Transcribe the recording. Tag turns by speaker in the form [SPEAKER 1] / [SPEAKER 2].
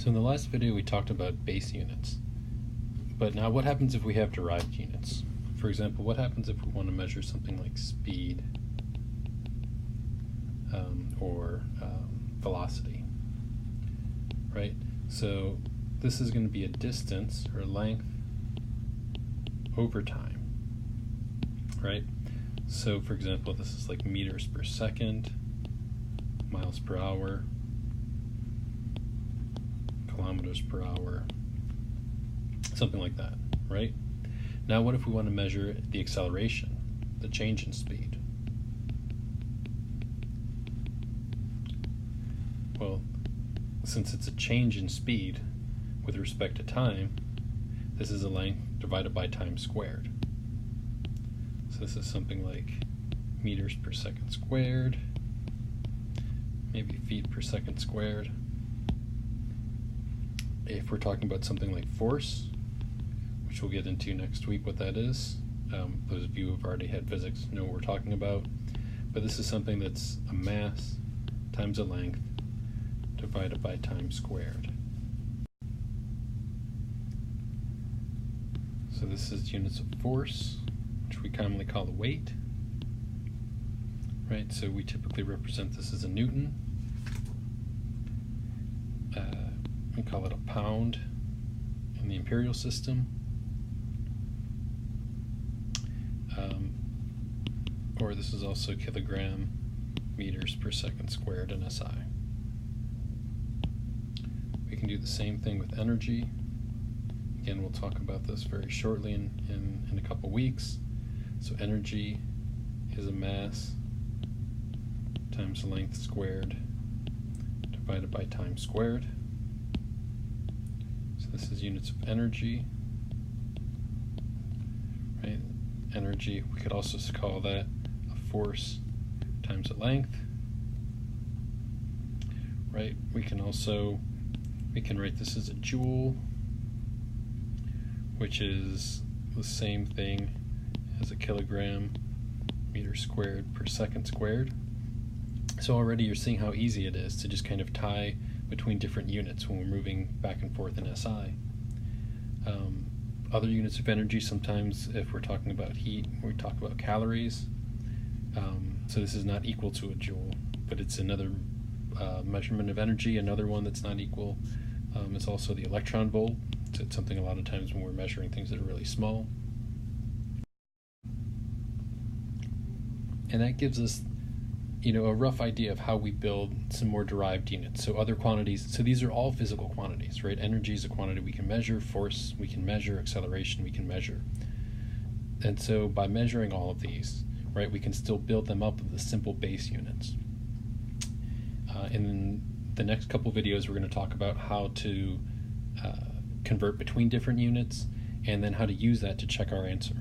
[SPEAKER 1] So in the last video we talked about base units, but now what happens if we have derived units? For example, what happens if we want to measure something like speed or velocity, right? So this is going to be a distance or length over time, right? So for example, this is like meters per second, miles per hour, kilometers per hour, something like that, right? Now what if we want to measure the acceleration, the change in speed? Well, since it's a change in speed with respect to time, this is a length divided by time squared. So this is something like meters per second squared, maybe feet per second squared. If we're talking about something like force, which we'll get into next week what that is, those of you who have already had physics know what we're talking about, but this is something that's a mass times a length divided by time squared. So this is units of force, which we commonly call the weight, right? So we typically represent this as a Newton. We call it a pound in the imperial system, or this is also kilogram meters per second squared in SI. We can do the same thing with energy. Again, we'll talk about this very shortly in a couple weeks. So energy is a mass times length squared divided by time squared. So this is units of energy, right? Energy, we could also call that a force times a length, right? We can write this as a joule, which is the same thing as a kilogram meter squared per second squared. So already you're seeing how easy it is to just kind of tie between different units when we're moving back and forth in SI. Other units of energy, sometimes if we're talking about heat, we talk about calories. So this is not equal to a joule, but it's another measurement of energy. Another one that's not equal is also the electron volt. So it's something a lot of times when we're measuring things that are really small. And that gives us, a rough idea of how we build some more derived units. So other quantities, so these are all physical quantities, right? Energy is a quantity we can measure, force we can measure, acceleration we can measure. And so by measuring all of these, right, we can still build them up with the simple base units. In the next couple videos, we're going to talk about how to convert between different units and then how to use that to check our answer.